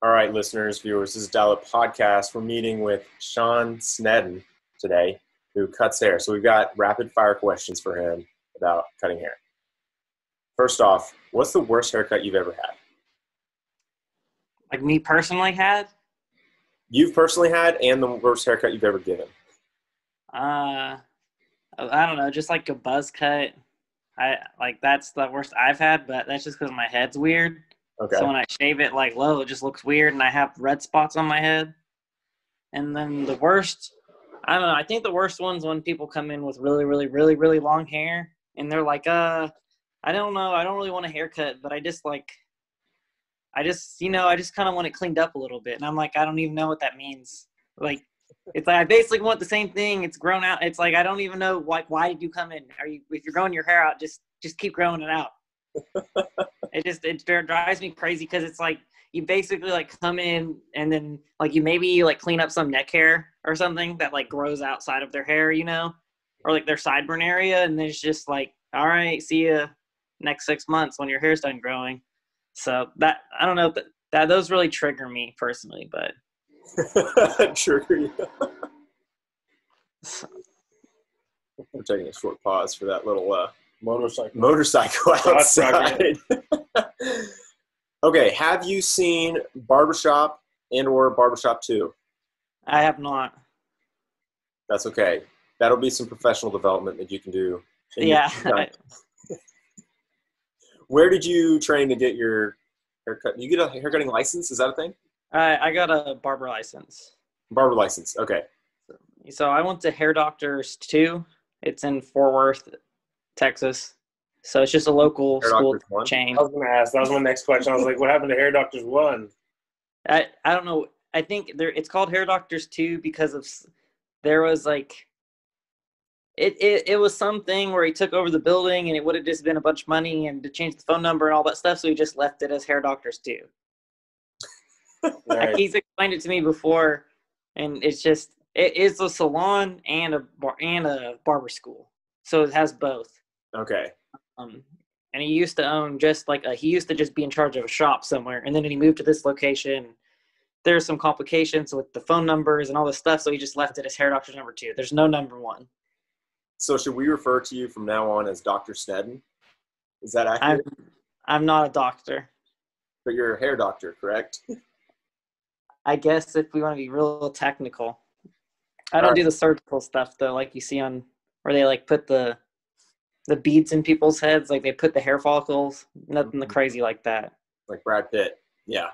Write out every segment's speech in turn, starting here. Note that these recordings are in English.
All right, listeners, viewers, this is Dial Up Podcast. We're meeting with Sean Snedden today, who cuts hair. So we've got rapid fire questions for him about cutting hair. First off, what's the worst haircut you've ever had? Like me personally had? You've personally had, and the worst haircut you've ever given? I don't know, just like a buzz cut. That's the worst I've had, but that's just because my head's weird. Okay. So when I shave it like low, it just looks weird, and I have red spots on my head. And then the worst, I don't know. I think the worst one's when people come in with really, really, really, really long hair, and they're like, I don't know, I don't really want a haircut, but I just kind of want it cleaned up a little bit. And I'm like, I don't even know what that means. Like, it's like I basically want the same thing. It's grown out. It's like I don't even know why did you come in? If you're growing your hair out, just keep growing it out. It drives me crazy because it's like you basically like come in and then like you maybe like clean up some neck hair or something that like grows outside of their hair, or like their sideburn area, and then it's just like, all right, see you next 6 months when your hair's done growing. So that I don't know that those really trigger me personally, but Trigger you. I'm taking a short pause for that little motorcycle outside. Okay, have you seen Barbershop and or Barbershop 2? I have not. That's okay. That'll be some professional development that you can do. Yeah. Where did you train to get your haircut? You get a haircutting license? Is that a thing? I got a barber license. Barber license. Okay. So I went to Hair Doctors 2. It's in Fort Worth, Texas. So it's just a local school chain. I was going to ask. That was my next question. I was like, what happened to Hair Doctors 1? I don't know. I think it's called Hair Doctors 2 because there was like it was something where he took over the building and it would have just been a bunch of money and to change the phone number and all that stuff. So he just left it as Hair Doctors 2. Right. He's explained it to me before, and it is a salon and a barber school, so it has both. Okay. And he used to own he used to just be in charge of a shop somewhere, and then he moved to this location. There's some complications with the phone numbers and all this stuff, so he just left it as Hair Doctors number 2. There's no number 1. So should we refer to you from now on as Dr. Snedden? Is that accurate? I'm not a doctor. But you're a hair doctor, correct? I guess if we want to be real technical. I don't do the surgical stuff, though, like you see on where they, like, put the beads in people's heads. Like, they put the hair follicles. Nothing crazy like that. Like Brad Pitt. Yeah.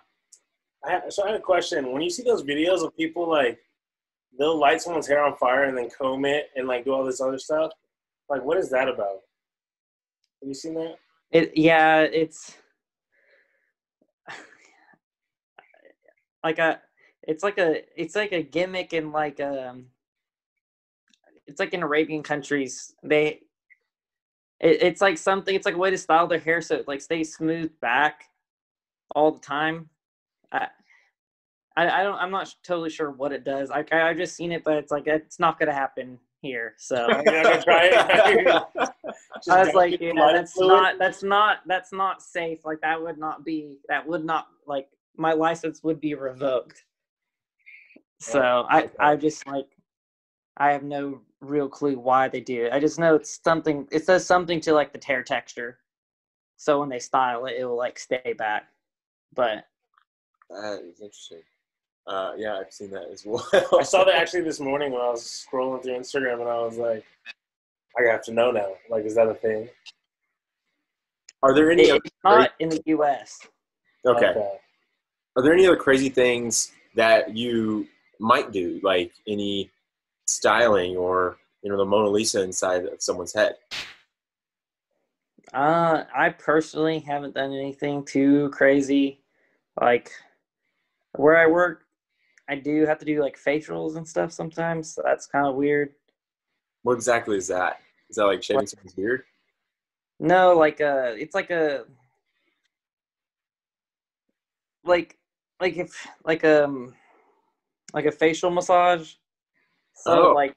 So I have a question. When you see those videos of people, like, they'll light someone's hair on fire and then comb it and, like, do all this other stuff, like, what is that about? Have you seen that? It's it's like a gimmick in it's like in Arabian countries it's like something, it's like a way to style their hair so it like stays smooth back all the time. I'm not totally sure what it does. I've just seen it, but it's like it's not gonna happen here. So you're not gonna try it. I was like, that's not safe. Like that would not like my license would be revoked. So I just like I have no real clue why they do it. I just know it says something to like the hair texture. So when they style it, it will like stay back. But that is interesting. Yeah, I've seen that as well. I saw that actually this morning when I was scrolling through Instagram, and I was like, I have to know now. Like, is that a thing? Are there any? It's not in the U.S. Okay. Are there any other crazy things that you might do, like any styling or the Mona Lisa inside of someone's head? I personally haven't done anything too crazy. Like where I work, I do have to do like facials and stuff sometimes, so that's kind of weird. What exactly is that? Is that like shaving someone's beard? No, like it's like a like a facial massage. So like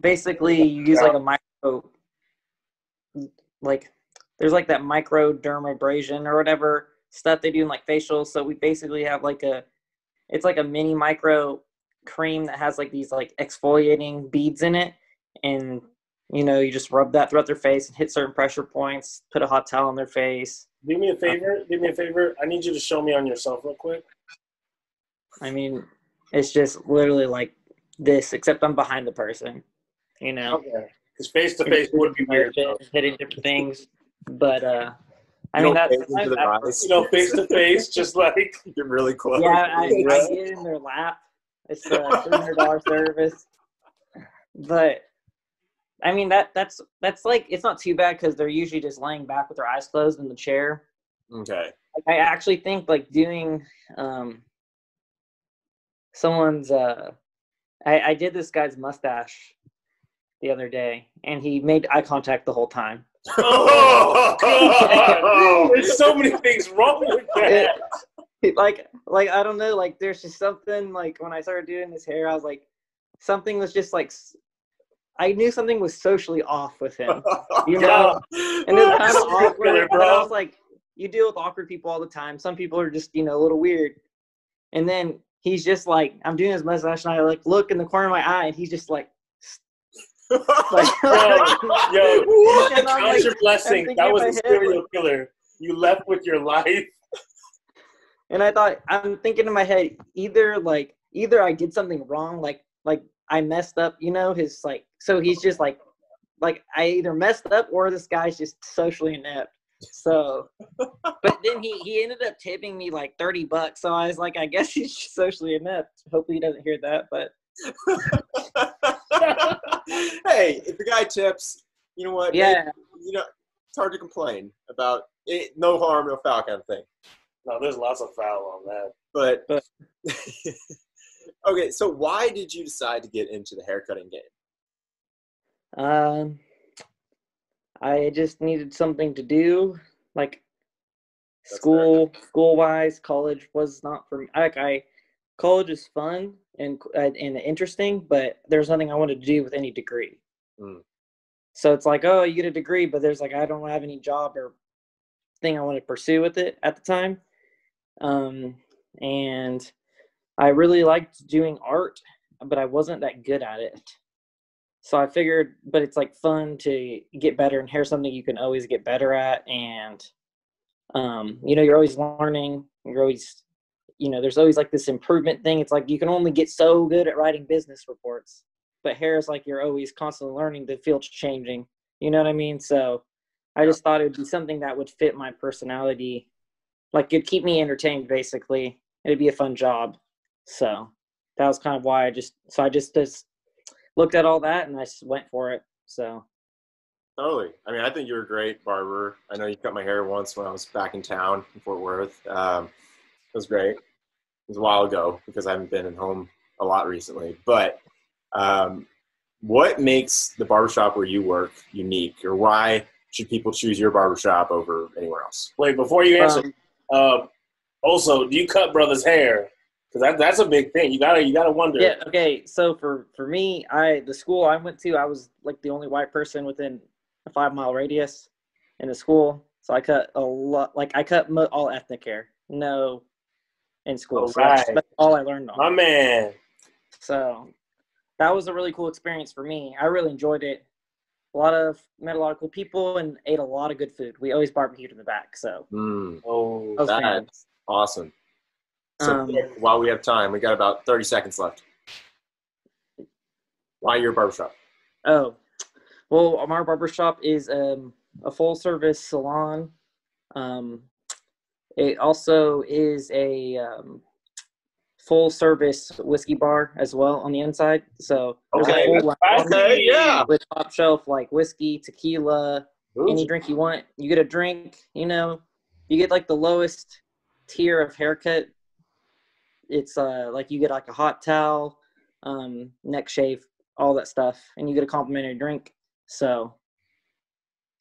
basically you use like a micro, like there's like that microdermabrasion or whatever stuff they do in like facials. So we basically have like it's like a mini micro cream that has like these like exfoliating beads in it. And, you know, you just rub that throughout their face and hit certain pressure points, put a hot towel on their face. Do me a favor. I need you to show me on yourself real quick. I mean, it's just literally like this, except I'm behind the person, you know. Okay. Because face to face would be weird. Hitting different things. But, I You mean, don't that's face into their eyes. You know, face to face, just like Get really close. yeah, I get in their lap. It's a $300 service. But I mean, that's like, it's not too bad because they're usually just laying back with their eyes closed in the chair. Okay. Like, I actually think like doing someone's I did this guy's mustache the other day, and he made eye contact the whole time. oh God. There's so many things wrong with that. Like I don't know, like there's just something, like when I started doing his hair, I was like, something was just like, I knew something was socially off with him, you know. And it's kind of awkward, and I was like, you deal with awkward people all the time. Some people are just, you know, a little weird. And then he's just like, I'm doing his mustache, and I like look in the corner of my eye, and he's just like Yo, count your blessings. That was a serial killer. You left with your life. And I thought, I'm thinking in my head, either I did something wrong, like I messed up, you know, his like, so he's just like I either messed up or this guy's just socially inept. So, but then he ended up tipping me like $30. So I was like, I guess he's just socially inept. Hopefully he doesn't hear that, but. Hey, if the guy tips, you know what? Yeah. Maybe, you know, it's hard to complain about it. No harm, no foul kind of thing. No, there's lots of foul on that. But okay, so why did you decide to get into the haircutting game? I just needed something to do, like school-wise. College was not for me. College is fun and interesting, but there's nothing I wanted to do with any degree. So it's like, oh, you get a degree, but there's like, I don't have any job or thing I want to pursue with it at the time. And I really liked doing art, but I wasn't that good at it. So I figured, but it's like fun to get better, and hair's something you can always get better at. And, you know, you're always learning, you're always, you know, there's always like this improvement thing. It's like you can only get so good at writing business reports, but hair is like you're always constantly learning, the field's changing. You know what I mean? So I just thought it would be something that would fit my personality. Like it'd keep me entertained, basically. It'd be a fun job. So that was kind of why I just looked at all that and I just went for it. So. Totally. I mean, I think you're a great barber. I know you cut my hair once when I was back in town in Fort Worth. It was great. It was a while ago because I haven't been at home a lot recently. But what makes the barbershop where you work unique, or why should people choose your barbershop over anywhere else? Wait, before you answer, also, do you cut brothers' hair? Because that's a big thing. You gotta wonder. Yeah. Okay. So for me, the school I went to, I was like the only white person within a 5-mile radius in the school. So I cut a lot. Like I cut all ethnic hair. No, in school. All so right. that's all I learned on. My man. So that was a really cool experience for me. I really enjoyed it. Met a lot of cool people and ate a lot of good food. We always barbecued in the back. So That's awesome. So while we have time, we got about 30 seconds left. Why your barbershop? Oh, well, our barbershop is a full service salon. It also is a full service whiskey bar as well on the inside. So there's a full line with top shelf like whiskey, tequila, any drink you want. You get a drink, you know, you get like the lowest tier of haircut. It's like you get like a hot towel, neck shave, all that stuff, and you get a complimentary drink. So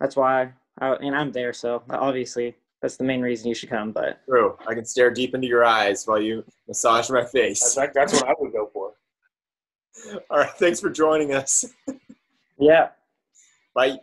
that's why I'm there. So obviously that's the main reason you should come. But True. I can stare deep into your eyes while you massage my face. That's what I would go for. All right. Thanks for joining us. Yeah. Bye.